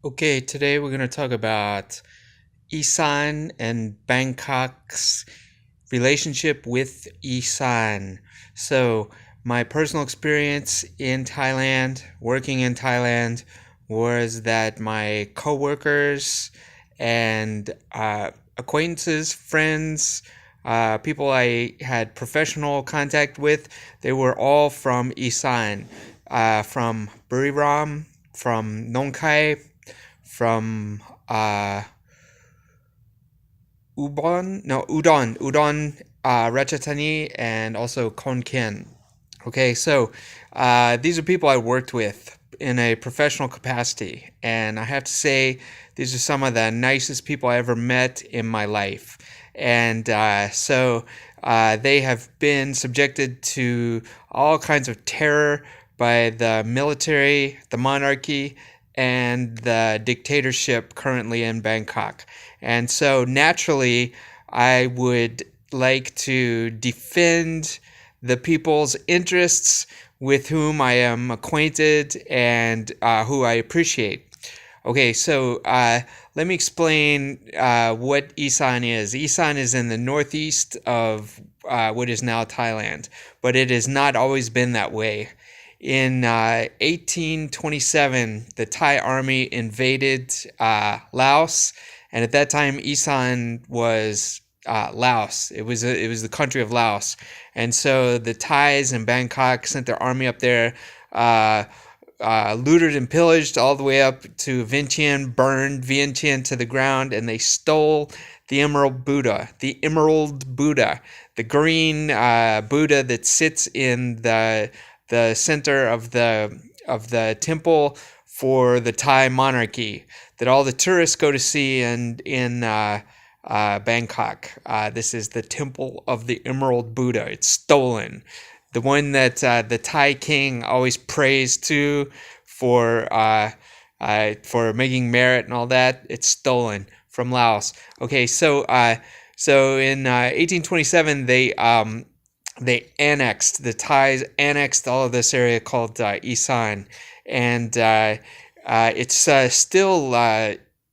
Okay, today we're going to talk about Isaan and Bangkok's relationship with Isaan. So, my personal experience in Thailand, working in Thailand, was that my coworkers and acquaintances, friends, people I had professional contact with, they were all from Isaan, from Buriram, from Nong Khai, from Udon, Ratchathani, and also Konkan. Okay, so these are people I worked with in a professional capacity, and I have to say these are some of the nicest people I ever met in my life. And they have been subjected to all kinds of terror by the military, the monarchy, and the dictatorship currently in Bangkok. And so naturally, I would like to defend the people's interests with whom I am acquainted and who I appreciate. Okay, so let me explain what Isaan is. Isaan is in the northeast of what is now Thailand, but it has not always been that way. In 1827, the Thai army invaded Laos, and at that time, Isaan was Laos. It was the country of Laos, and so the Thais in Bangkok sent their army up there, looted and pillaged all the way up to Vientiane, burned Vientiane to the ground, and they stole the Emerald Buddha, the green Buddha that sits in the center of the temple for the Thai monarchy that all the tourists go to see in Bangkok. This is the Temple of the Emerald Buddha. It's stolen. The one that the Thai king always prays to for making merit and all that. It's stolen from Laos. Okay, so in 1827 the Thais annexed all of this area called Isaan, and it's still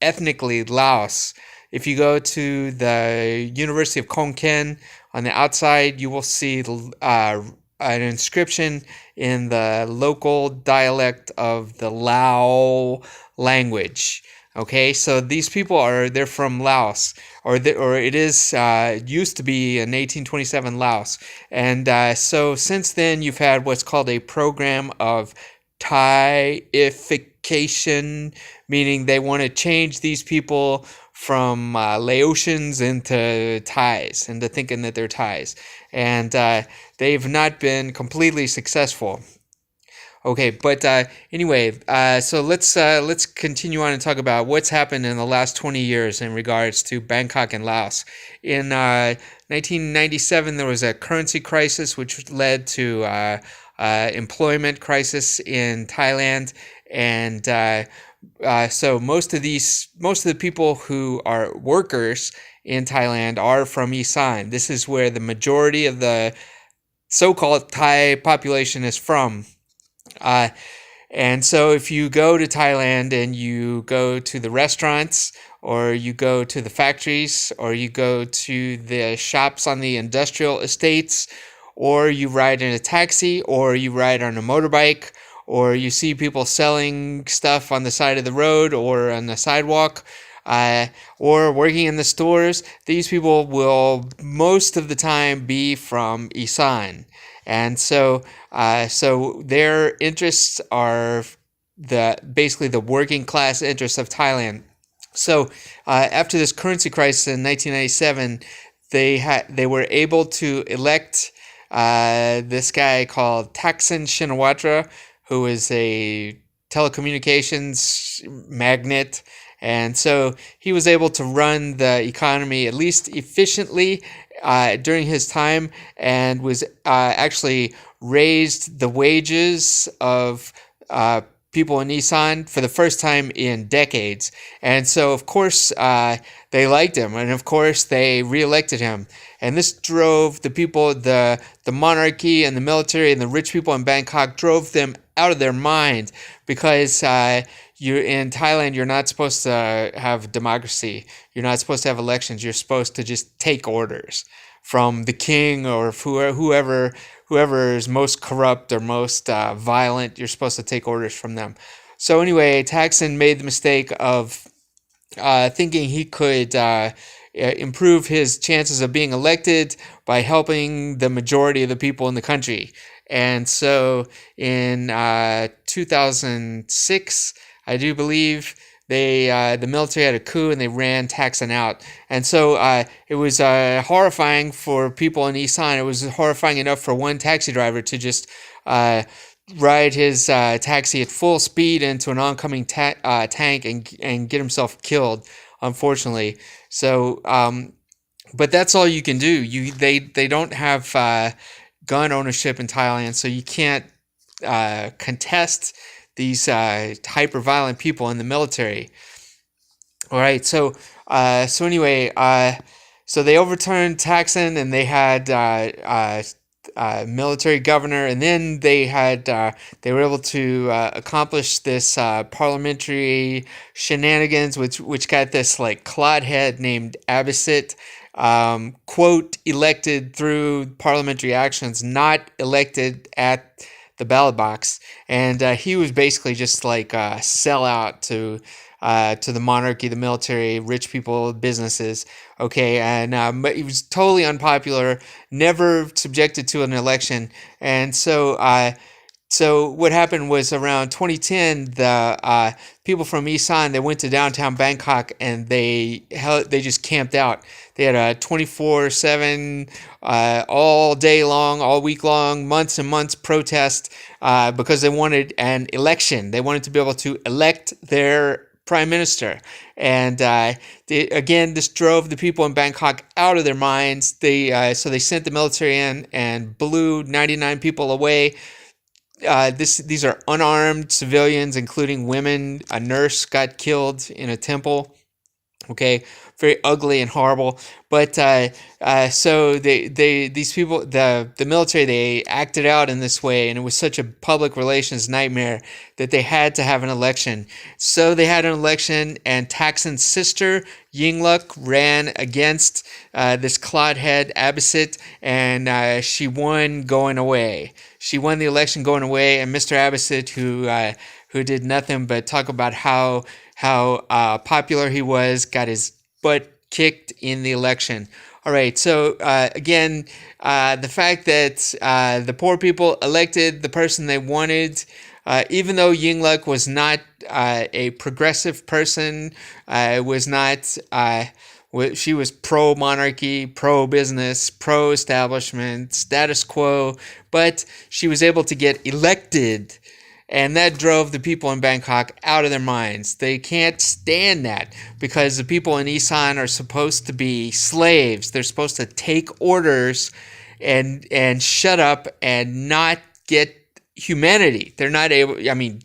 ethnically Laos. If you go to the University of Khon Kaen, on the outside, you will see an inscription in the local dialect of the Lao language. Okay, so these people they're from Laos, or it is used to be in 1827 Laos, and so since then you've had what's called a program of Thaiification, meaning they want to change these people from Laotians into Thais, into thinking that they're Thais, and they've not been completely successful. Okay, but anyway, so let's continue on and talk about what's happened in the last 20 years in regards to Bangkok and Laos. In 1997, there was a currency crisis, which led to employment crisis in Thailand, and so most of the people who are workers in Thailand are from Isaan. This is where the majority of the so-called Thai population is from. Uh, and so if you go to Thailand and you go to the restaurants, or you go to the factories, or you go to the shops on the industrial estates, or you ride in a taxi, or you ride on a motorbike, or you see people selling stuff on the side of the road or on the sidewalk, or working in the stores, these people will most of the time be from Isaan. And so their interests are basically the working class interests of Thailand. So after this currency crisis in 1997, they were able to elect this guy called Thaksin Shinawatra, who is a telecommunications magnate. And so he was able to run the economy at least efficiently during his time, and was actually raised the wages of people in Isaan for the first time in decades. And so, of course, they liked him, and of course, they reelected him. And this drove the people, the monarchy and the military and the rich people in Bangkok, drove them out of their mind, because you're in Thailand. You're not supposed to have democracy. You're not supposed to have elections. You're supposed to just take orders from the king or whoever is most corrupt or most violent. You're supposed to take orders from them. So anyway, Thaksin made the mistake of thinking he could improve his chances of being elected by helping the majority of the people in the country. And so in 2006, I do believe the military had a coup and they ran Thaksin out. And so it was horrifying for people in Isaan. It was horrifying enough for one taxi driver to just ride his taxi at full speed into an oncoming tank and get himself killed, unfortunately. So, but that's all you can do. They don't have gun ownership in Thailand, so you can't contest these hyper violent people in the military. All right, so anyway, so they overturned Thaksin and they had military governor, and then they were able to accomplish this parliamentary shenanigans, which got this like clodhead named Abbasit, quote, elected through parliamentary actions, not elected at the ballot box, and he was basically just like a sellout to the monarchy, the military, rich people, businesses. Okay, and but he was totally unpopular, never subjected to an election, and so what happened was around 2010, the people from Isaan, they went to downtown Bangkok and they just camped out. They had a 24/7, all day long, all week long, months and months protest because they wanted an election. They wanted to be able to elect their prime minister, and again, this drove the people in Bangkok out of their minds. So they sent the military in and blew 99 people away. These are unarmed civilians, including women. A nurse got killed in a temple. Okay, very ugly and horrible. But so these people, the military, they acted out in this way, and it was such a public relations nightmare that they had to have an election. So they had an election, and Thaksin's sister Yingluck ran against this clodhead Abbasit, and she won going away. She won the election going away, and Mr. Abbasit, who did nothing but talk about how popular he was, got his butt kicked in the election. All right, so again, the fact that the poor people elected the person they wanted, even though Yingluck was not a progressive person, was not. She was pro-monarchy, pro-business, pro-establishment, status quo, but she was able to get elected, and that drove the people in Bangkok out of their minds. They can't stand that because the people in Isaan are supposed to be slaves. They're supposed to take orders and shut up and not get humanity. They're not able, I mean,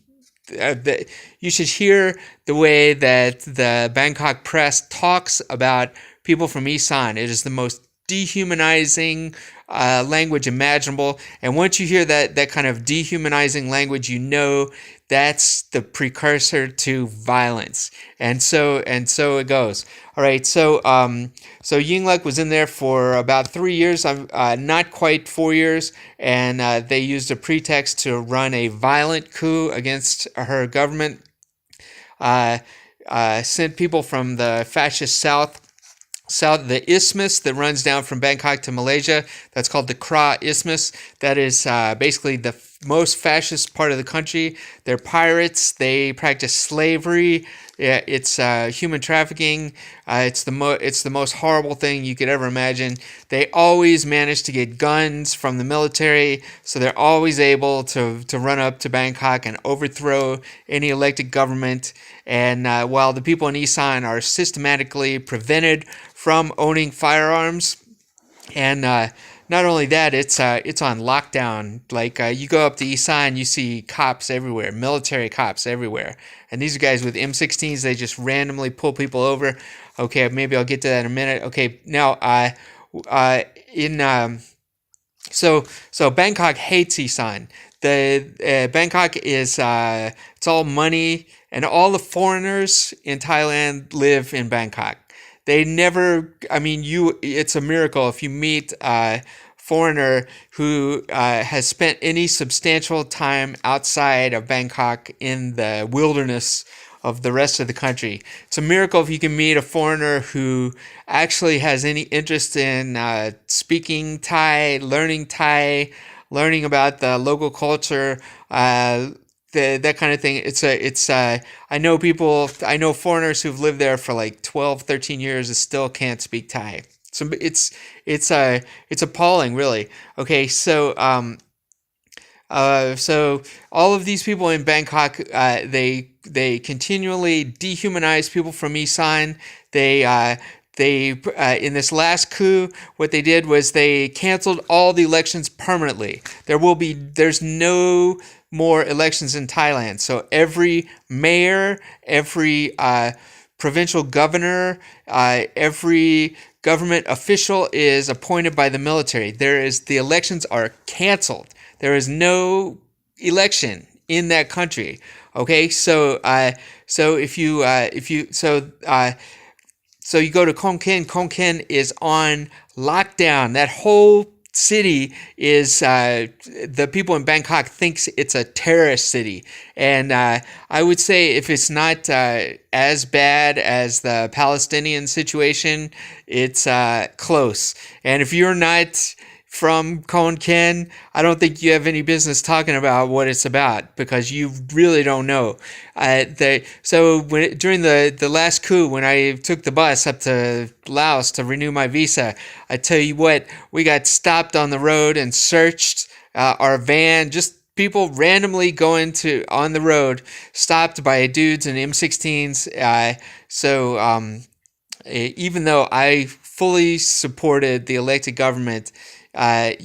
you should hear the way that the Bangkok press talks about people from Isaan. It is the most dehumanizing language imaginable, and once you hear that kind of dehumanizing language, you know that's the precursor to violence, and so it goes. All right, so Yingluck was in there for about 3 years, not quite 4 years, and they used a pretext to run a violent coup against her government. Sent people from the fascist south, the isthmus that runs down from Bangkok to Malaysia. That's called the Kra Isthmus. That is basically the most fascist part of the country. They're pirates. They practice slavery. Yeah, it's human trafficking. It's the most horrible thing you could ever imagine. They always manage to get guns from the military, so they're always able to run up to Bangkok and overthrow any elected government. And while the people in Isaan are systematically prevented from owning firearms, and not only that, it's on lockdown. Like you go up to Isaan, you see cops everywhere, military cops everywhere, and these are guys with M16s. They just randomly pull people over. Okay, maybe I'll get to that in a minute. Okay, now so Bangkok hates Isaan. the Bangkok is it's all money, and all the foreigners in Thailand live in Bangkok. They never. I mean, you. It's a miracle if you meet a foreigner who has spent any substantial time outside of Bangkok in the wilderness of the rest of the country. It's a miracle if you can meet a foreigner who actually has any interest in speaking Thai, learning about the local culture, that kind of thing. I know people, I know foreigners who've lived there for like 12, 13 years and still can't speak Thai. So it's appalling, really. Okay, so all of these people in Bangkok, they continually dehumanize people from Isaan. They in this last coup, what they did was they canceled all the elections permanently. There's no more elections in Thailand. So every mayor, every provincial governor, every government official is appointed by the military. The elections are canceled. There is no election in that country. Okay, so you go to Khon Kaen. Khon Kaen is on lockdown. That whole city is the people in Bangkok thinks it's a terrorist city, and I would say if it's not as bad as the Palestinian situation, it's close. And if you're not from Khon Kaen, I don't think you have any business talking about what it's about because you really don't know. During the last coup, when I took the bus up to Laos to renew my visa, I tell you what, we got stopped on the road and searched our van. Just people randomly going on the road, stopped by dudes in M16s. Even though I fully supported the elected government, they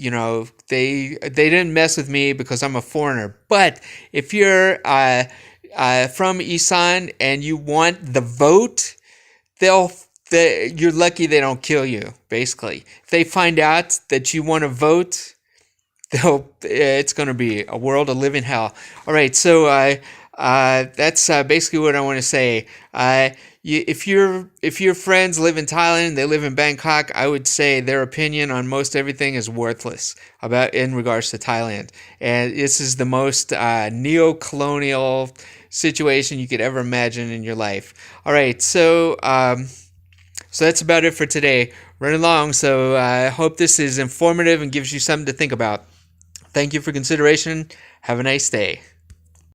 didn't mess with me because I'm a foreigner. But if you're from Isaan and you want the vote, you're lucky they don't kill you. Basically, if they find out that you want to vote, it's going to be a world of living hell. All right, so that's basically what I want to say. If your friends live in Thailand, they live in Bangkok, I would say their opinion on most everything is worthless in regards to Thailand. And this is the most neo-colonial situation you could ever imagine in your life. All right, so that's about it for today. Running long, so I hope this is informative and gives you something to think about. Thank you for consideration. Have a nice day.